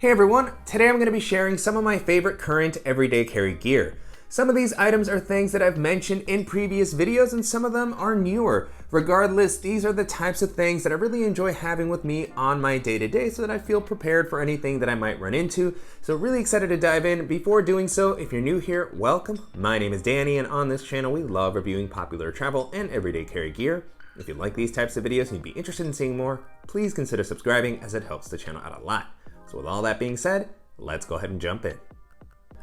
Hey everyone, today I'm going to be sharing some of my favorite current everyday carry gear. Some of these items are things that I've mentioned in previous videos and some of them are newer. Regardless, these are the types of things that I really enjoy having with me on my day-to-day so that I feel prepared for anything that I might run into. So really excited to dive in. Before doing so, if you're new here, welcome. My name is Danny and on this channel we love reviewing popular travel and everyday carry gear. If you like these types of videos and you'd be interested in seeing more, please consider subscribing as it helps the channel out a lot. So with all that being said, let's go ahead and jump in.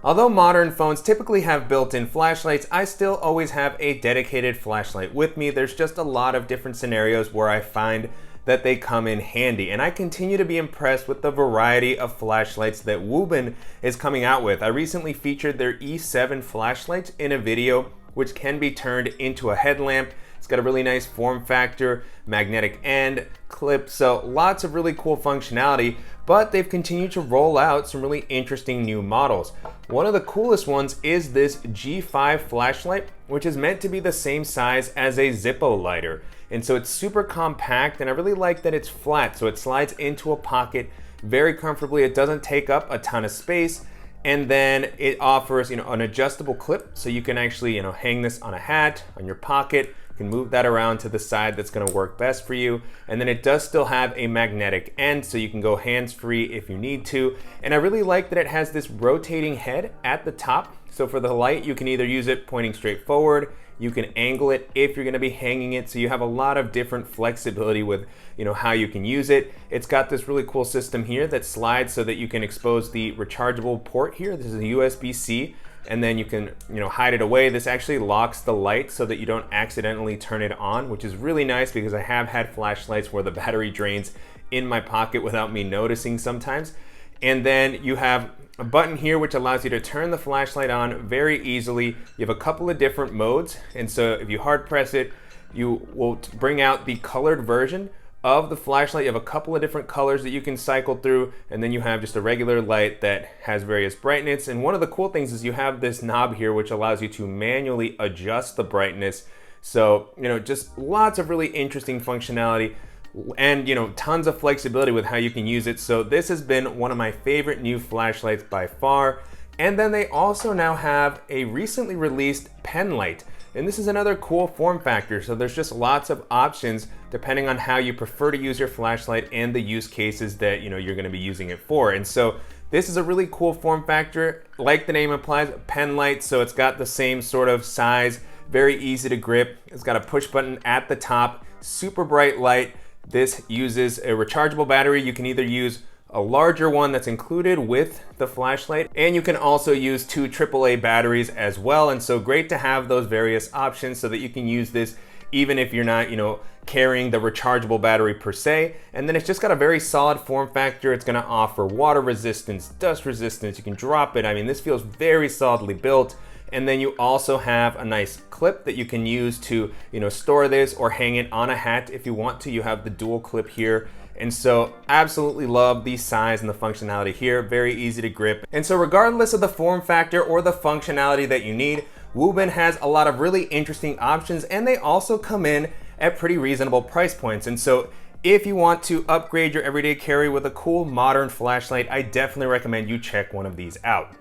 Although modern phones typically have built-in flashlights, I still always have a dedicated flashlight with me. There's just a lot of different scenarios where I find that they come in handy, and I continue to be impressed with the variety of flashlights that Woobin is coming out with. I recently featured their E7 flashlight in a video, which can be turned into a headlamp. It's got a really nice form factor, magnetic end, clip, so lots of really cool functionality, but they've continued to roll out some really interesting new models. One of the coolest ones is this G5 flashlight, which is meant to be the same size as a Zippo lighter. And so it's super compact, and I really like that it's flat, so it slides into a pocket very comfortably. It doesn't take up a ton of space. And then it offers, an adjustable clip, so you can actually, hang this on a hat, on your pocket. You can move that around to the side that's going to work best for you. And then it does still have a magnetic end, so you can go hands-free if you need to. And I really like that it has this rotating head at the top. So for the light, you can either use it pointing straight forward, you can angle it if you're going to be hanging it, so you have a lot of different flexibility with how you can use it. It's got this really cool system here that slides so that you can expose the rechargeable port here. This is a USB-C, and then you can hide it away. This actually locks the light so that you don't accidentally turn it on, which is really nice because I have had flashlights where the battery drains in my pocket without me noticing sometimes. And then you have a button here which allows you to turn the flashlight on very easily. You have a couple of different modes, and so if you hard press it, you will bring out the colored version of the flashlight. You have a couple of different colors that you can cycle through, and then you have just a regular light that has various brightness. And one of the cool things is you have this knob here which allows you to manually adjust the brightness. So just lots of really interesting functionality and tons of flexibility with how you can use it. So this has been one of my favorite new flashlights by far. And then they also now have a recently released pen light, and this is another cool form factor. So there's just lots of options depending on how you prefer to use your flashlight and the use cases that you're going to be using it for. And so this is a really cool form factor, like the name implies, pen light. So it's got the same sort of size, very easy to grip. It's got a push button at the top, super bright light. This uses a rechargeable battery. You can either use a larger one that's included with the flashlight, and you can also use two AAA batteries as well. And so great to have those various options so that you can use this even if you're not, carrying the rechargeable battery per se. And then it's just got a very solid form factor. It's gonna offer water resistance, dust resistance. You can drop it. I mean, this feels very solidly built. And then you also have a nice clip that you can use to, store this or hang it on a hat if you want to. You have the dual clip here. And so absolutely love the size and the functionality here. Very easy to grip. And so regardless of the form factor or the functionality that you need, Woobin has a lot of really interesting options, and they also come in at pretty reasonable price points. And so if you want to upgrade your everyday carry with a cool modern flashlight, I definitely recommend you check one of these out.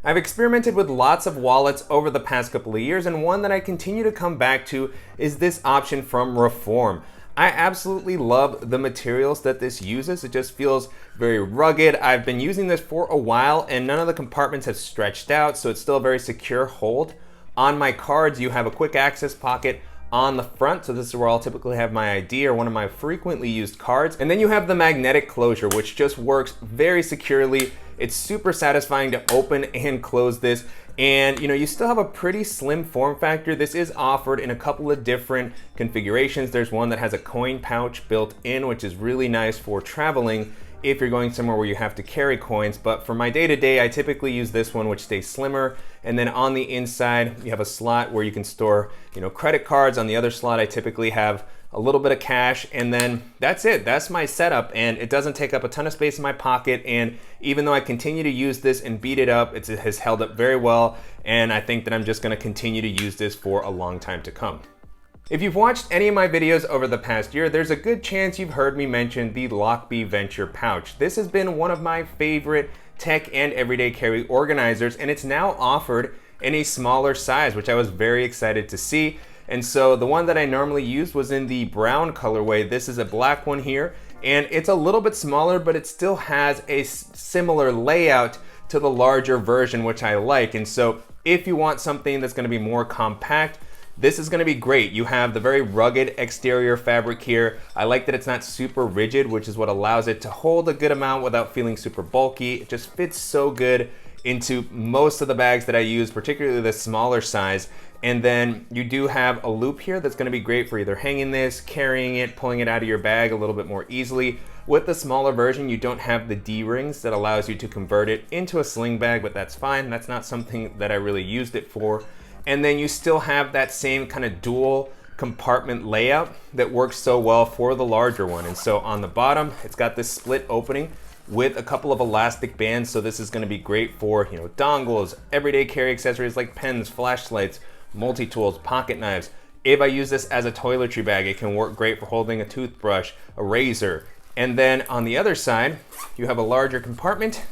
I've experimented with lots of wallets over the past couple of years, and one that I continue to come back to is this option from Reform. I absolutely love the materials that this uses. It just feels very rugged. I've been using this for a while, and none of the compartments have stretched out, so it's still a very secure hold. On my cards, you have a quick access pocket on the front, so this is where I'll typically have my ID or one of my frequently used cards. And then you have the magnetic closure, which just works very securely. It's super satisfying to open and close this. And you still have a pretty slim form factor. This is offered in a couple of different configurations. There's one that has a coin pouch built in, which is really nice for traveling if you're going somewhere where you have to carry coins. But for my day-to-day, I typically use this one, which stays slimmer. And then on the inside, you have a slot where you can store, credit cards. On the other slot, I typically have a little bit of cash, and then that's it. That's my setup, and it doesn't take up a ton of space in my pocket. And even though I continue to use this and beat it up, it has held up very well. And I think that I'm just gonna continue to use this for a long time to come. If you've watched any of my videos over the past year, there's a good chance you've heard me mention the Lochby Venture pouch. This has been one of my favorite tech and everyday carry organizers, and it's now offered in a smaller size, which I was very excited to see. And so the one that I normally used was in the brown colorway. This is a black one here, and it's a little bit smaller, but it still has a similar layout to the larger version, which I like. And so if you want something that's gonna be more compact, this is gonna be great. You have the very rugged exterior fabric here. I like that it's not super rigid, which is what allows it to hold a good amount without feeling super bulky. It just fits so good into most of the bags that I use, particularly the smaller size. And then you do have a loop here that's gonna be great for either hanging this, carrying it, pulling it out of your bag a little bit more easily. With the smaller version, you don't have the D-rings that allows you to convert it into a sling bag, but that's fine. That's not something that I really used it for. And then you still have that same kind of dual compartment layout that works so well for the larger one. And so on the bottom, it's got this split opening with a couple of elastic bands. So this is gonna be great for, you know, dongles, everyday carry accessories like pens, flashlights, multi-tools, pocket knives. If I use this as a toiletry bag, it can work great for holding a toothbrush, a razor. And then on the other side, you have a larger compartment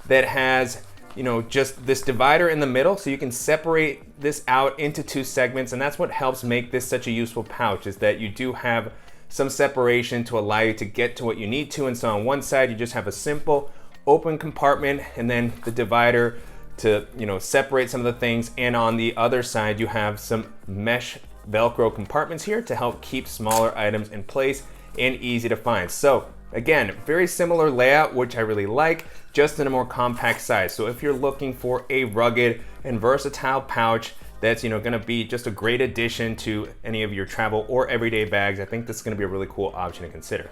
that has, you know, just this divider in the middle, so you can separate this out into two segments, and that's what helps make this such a useful pouch, is that you do have some separation to allow you to get to what you need to. And so on one side, you just have a simple open compartment, and then the divider to, you know, separate some of the things. And on the other side, you have some mesh Velcro compartments here to help keep smaller items in place and easy to find. So again, very similar layout, which I really like, just in a more compact size. So if you're looking for a rugged and versatile pouch that's, you know, gonna be just a great addition to any of your travel or everyday bags, I think this is gonna be a really cool option to consider.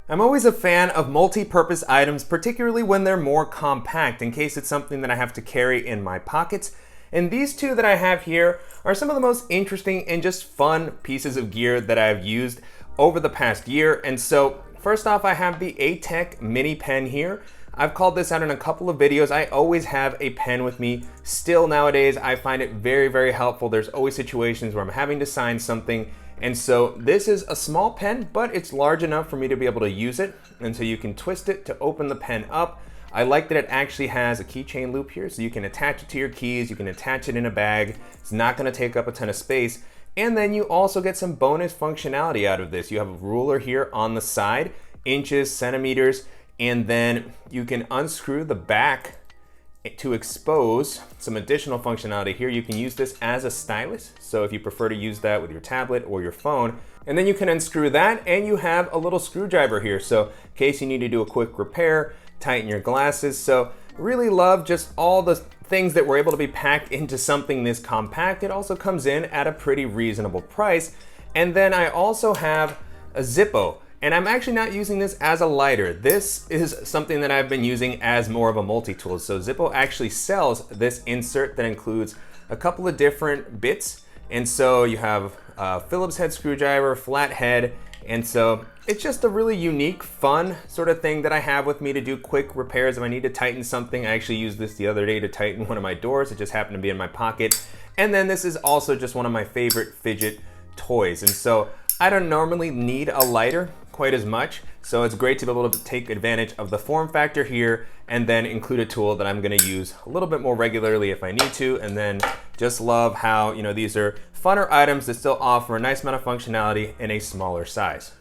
I'm always a fan of multi-purpose items, particularly when they're more compact, in case it's something that I have to carry in my pockets. And these two that I have here are some of the most interesting and just fun pieces of gear that I've used over the past year. And so first off, I have the ATEC mini pen here. I've called this out in a couple of videos. I always have a pen with me. Still nowadays, I find it very, very helpful. There's always situations where I'm having to sign something. And so this is a small pen, but it's large enough for me to be able to use it. And so you can twist it to open the pen up. I like that it actually has a keychain loop here, so you can attach it to your keys, you can attach it in a bag. It's not gonna take up a ton of space. And then you also get some bonus functionality out of this. You have a ruler here on the side, inches, centimeters, and then you can unscrew the back to expose some additional functionality here. You can use this as a stylus, so if you prefer to use that with your tablet or your phone, and then you can unscrew that, and you have a little screwdriver here, so in case you need to do a quick repair, tighten your glasses. So really love just all the things that were able to be packed into something this compact. It also comes in at a pretty reasonable price. And then I also have a Zippo, and I'm actually not using this as a lighter. This is something that I've been using as more of a multi-tool. So Zippo actually sells this insert that includes a couple of different bits. And so you have a Phillips head screwdriver, flat head, and so it's just a really unique, fun sort of thing that I have with me to do quick repairs. If I need to tighten something, I actually used this the other day to tighten one of my doors. It just happened to be in my pocket. And then this is also just one of my favorite fidget toys. And so I don't normally need a lighter quite as much. So it's great to be able to take advantage of the form factor here and then include a tool that I'm gonna use a little bit more regularly if I need to. And then just love how, you know, these are funner items that still offer a nice amount of functionality in a smaller size.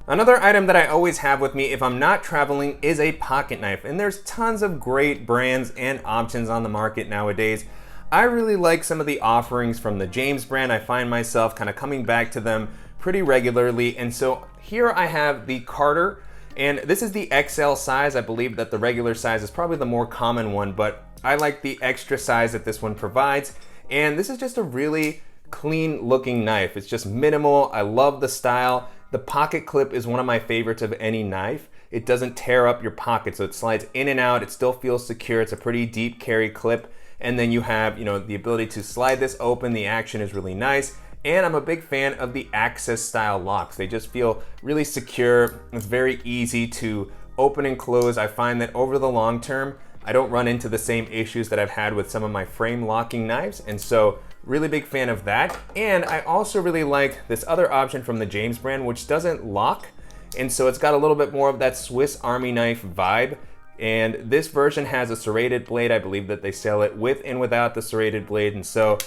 Another item that I always have with me if I'm not traveling is a pocket knife, and there's tons of great brands and options on the market nowadays. I really like some of the offerings from the James brand. I find myself kind of coming back to them pretty regularly, and so here I have the Carter, and this is the XL size. I believe that the regular size is probably the more common one, but I like the extra size that this one provides, and this is just a really clean looking knife. It's just minimal. I love the style. The pocket clip is one of my favorites of any knife. It doesn't tear up your pocket, so it slides in and out. It still feels secure. It's a pretty deep carry clip. And then you have, you know, the ability to slide this open. The action is really nice. And I'm a big fan of the access style locks. They just feel really secure. It's very easy to open and close. I find that over the long term, I don't run into the same issues that I've had with some of my frame locking knives. And so Really big fan of that. And I also really like this other option from the James brand, which doesn't lock. And so it's got a little bit more of that Swiss Army knife vibe. And this version has a serrated blade. I believe that they sell it with and without the serrated blade. And so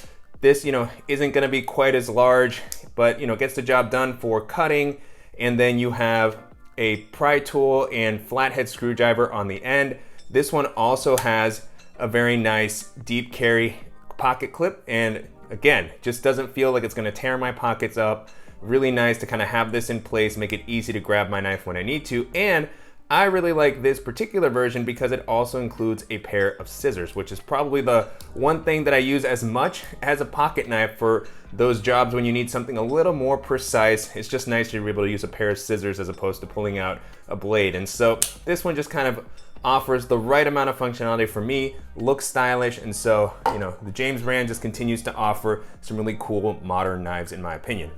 this, isn't gonna be quite as large, but gets the job done for cutting. And then you have a pry tool and flathead screwdriver on the end. This one also has a very nice deep carry pocket clip, and again, just doesn't feel like it's gonna tear my pockets up. Really nice to kind of have this in place, make it easy to grab my knife when I need to. And I really like this particular version because it also includes a pair of scissors, which is probably the one thing that I use as much as a pocket knife for those jobs when you need something a little more precise. It's just nice to be able to use a pair of scissors as opposed to pulling out a blade. And so this one just kind of offers the right amount of functionality for me, looks stylish, and so, the James brand just continues to offer some really cool modern knives in my opinion.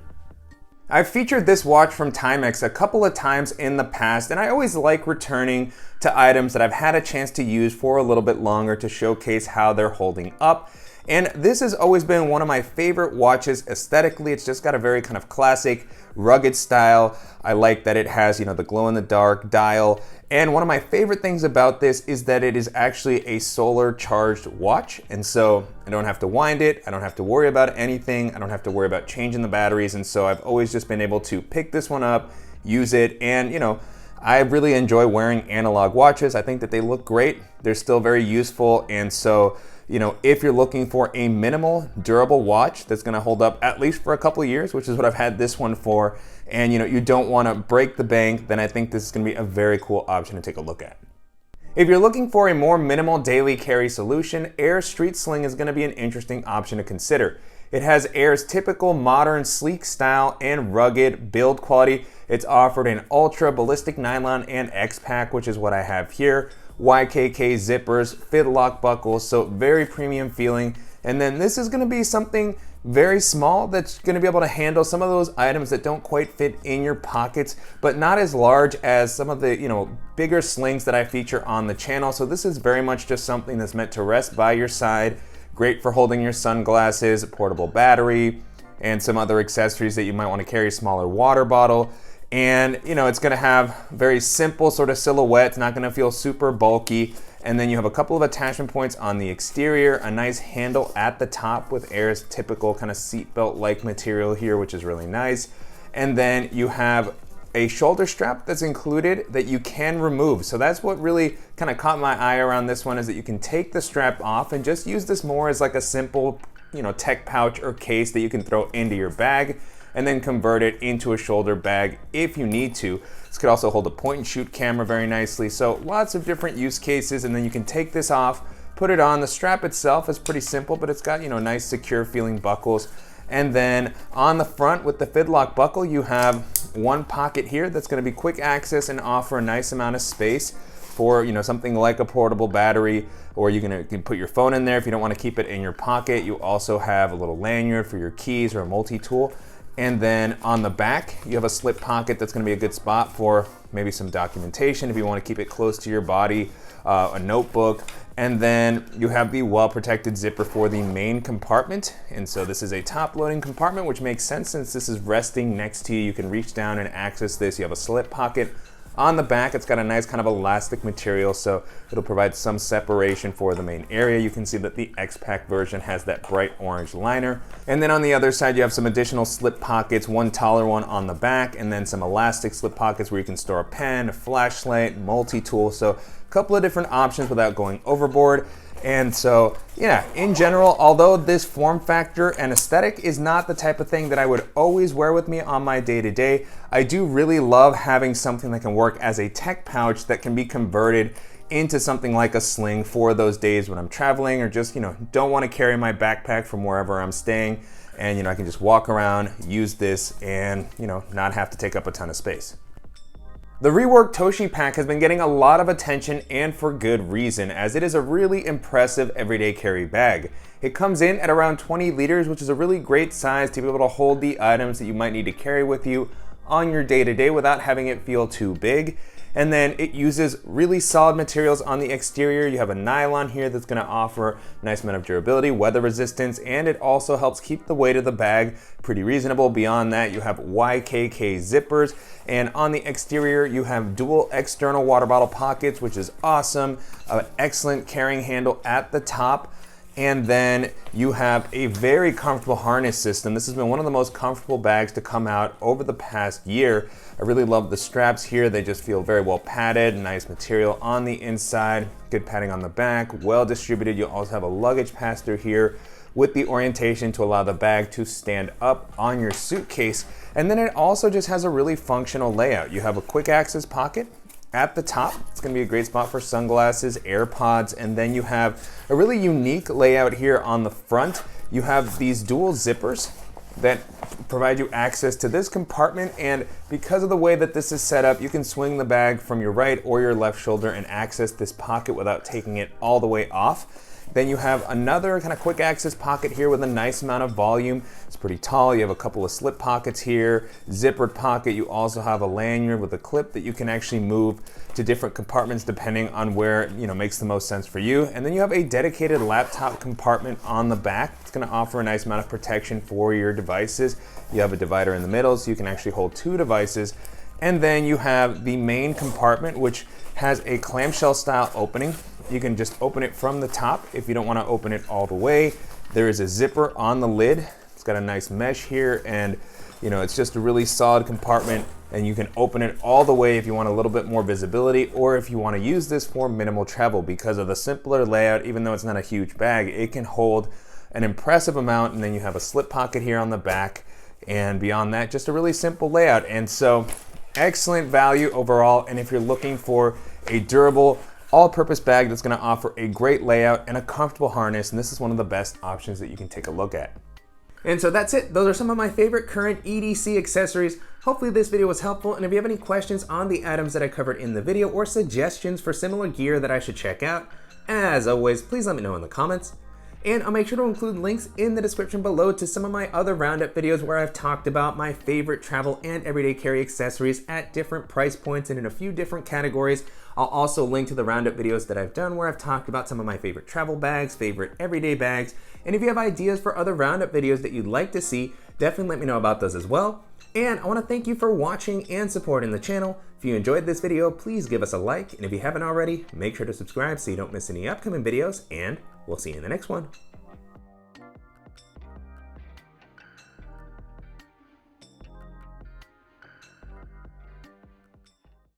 I've featured this watch from Timex a couple of times in the past, and I always like returning to items that I've had a chance to use for a little bit longer to showcase how they're holding up. And this has always been one of my favorite watches aesthetically. It's just got a very kind of classic, rugged style. I like that it has, the glow-in-the-dark dial. And one of my favorite things about this is that it is actually a solar charged watch. And so I don't have to wind it. I don't have to worry about anything. I don't have to worry about changing the batteries. And so I've always just been able to pick this one up, use it, and I really enjoy wearing analog watches. I think that they look great. They're still very useful. And so, if you're looking for a minimal, durable watch that's gonna hold up at least for a couple of years, which is what I've had this one for, and you don't wanna break the bank, then I think this is gonna be a very cool option to take a look at. If you're looking for a more minimal daily carry solution, Aer Street Sling is gonna be an interesting option to consider. It has Aer's typical modern sleek style and rugged build quality. It's offered in ultra ballistic nylon and X-Pack, which is what I have here. YKK zippers, fidlock buckles, so very premium feeling. And then this is gonna be something very small that's gonna be able to handle some of those items that don't quite fit in your pockets, but not as large as some of the bigger slings that I feature on the channel. So this is very much just something that's meant to rest by your side. Great for holding your sunglasses, a portable battery, and some other accessories that you might want to carry, a smaller water bottle. And it's gonna have very simple sort of silhouette. It's not gonna feel super bulky. And then you have a couple of attachment points on the exterior, a nice handle at the top with Aer's typical kind of seatbelt-like material here, which is really nice. And then you have a shoulder strap that's included that you can remove. So that's what really kind of caught my eye around this one, is that you can take the strap off and just use this more as like a simple, tech pouch or case that you can throw into your bag and then convert it into a shoulder bag if you need to. This could also hold a point and shoot camera very nicely. So lots of different use cases, and then you can take this off, put it on. The strap itself is pretty simple, but it's got, nice secure feeling buckles. And then on the front with the fidlock buckle, you have one pocket here that's gonna be quick access and offer a nice amount of space for something like a portable battery, or you can put your phone in there if you don't wanna keep it in your pocket. You also have a little lanyard for your keys or a multi-tool. And then on the back, you have a slip pocket that's gonna be a good spot for maybe some documentation if you wanna keep it close to your body, a notebook. And then you have the well-protected zipper for the main compartment. And so this is a top-loading compartment, which makes sense since this is resting next to you. You can reach down and access this. You have a slip pocket. On the back, it's got a nice kind of elastic material, so it'll provide some separation for the main area. You can see that the X-Pack version has that bright orange liner. And then on the other side, you have some additional slip pockets, one taller one on the back, and then some elastic slip pockets where you can store a pen, a flashlight, multi-tool. So a couple of different options without going overboard. And so, yeah, in general, although this form factor and aesthetic is not the type of thing that I would always wear with me on my day-to-day, I do really love having something that can work as a tech pouch that can be converted into something like a sling for those days when I'm traveling or just, don't want to carry my backpack from wherever I'm staying. And, I can just walk around, use this, and, not have to take up a ton of space. The Rework Toshi pack has been getting a lot of attention, and for good reason, as it is a really impressive everyday carry bag. It comes in at around 20 liters, which is a really great size to be able to hold the items that you might need to carry with you on your day-to-day without having it feel too big. And then it uses really solid materials on the exterior. You have a nylon here that's gonna offer a nice amount of durability, weather resistance, and it also helps keep the weight of the bag pretty reasonable. Beyond that, you have YKK zippers, and on the exterior, you have dual external water bottle pockets, which is awesome. An excellent carrying handle at the top. And then you have a very comfortable harness system. This has been one of the most comfortable bags to come out over the past year. I really love the straps here. They just feel very well padded, nice material on the inside, good padding on the back, well distributed. You also have a luggage pass-through here with the orientation to allow the bag to stand up on your suitcase. And then it also just has a really functional layout. You have a quick access pocket at the top. It's gonna be a great spot for sunglasses, AirPods, and then you have a really unique layout here on the front. You have these dual zippers that provide you access to this compartment, and because of the way that this is set up, you can swing the bag from your right or your left shoulder and access this pocket without taking it all the way off. Then you have another kind of quick access pocket here with a nice amount of volume. It's pretty tall. You have a couple of slip pockets here, zippered pocket. You also have a lanyard with a clip that you can actually move to different compartments depending on where makes the most sense for you. And then you have a dedicated laptop compartment on the back. It's going to offer a nice amount of protection for your devices. You have a divider in the middle, so you can actually hold 2 devices. And then you have the main compartment, which has a clamshell style opening. You can just open it from the top if you don't want to open it all the way. There is a zipper on the lid. It's got a nice mesh here, and it's just a really solid compartment, and you can open it all the way if you want a little bit more visibility, or if you want to use this for minimal travel. Because of the simpler layout, even though it's not a huge bag, it can hold an impressive amount. And then you have a slip pocket here on the back, and beyond that, just a really simple layout. And so excellent value overall. And if you're looking for a durable, all-purpose bag that's going to offer a great layout and a comfortable harness, and this is one of the best options that you can take a look at. And so that's it. Those are some of my favorite current EDC accessories. Hopefully this video was helpful, and if you have any questions on the items that I covered in the video or suggestions for similar gear that I should check out, as always, please let me know in the comments. And I'll make sure to include links in the description below to some of my other roundup videos where I've talked about my favorite travel and everyday carry accessories at different price points and in a few different categories. I'll also link to the roundup videos that I've done where I've talked about some of my favorite travel bags, favorite everyday bags. And if you have ideas for other roundup videos that you'd like to see, definitely let me know about those as well. And I want to thank you for watching and supporting the channel. If you enjoyed this video, please give us a like. And if you haven't already, make sure to subscribe so you don't miss any upcoming videos. And we'll see you in the next one.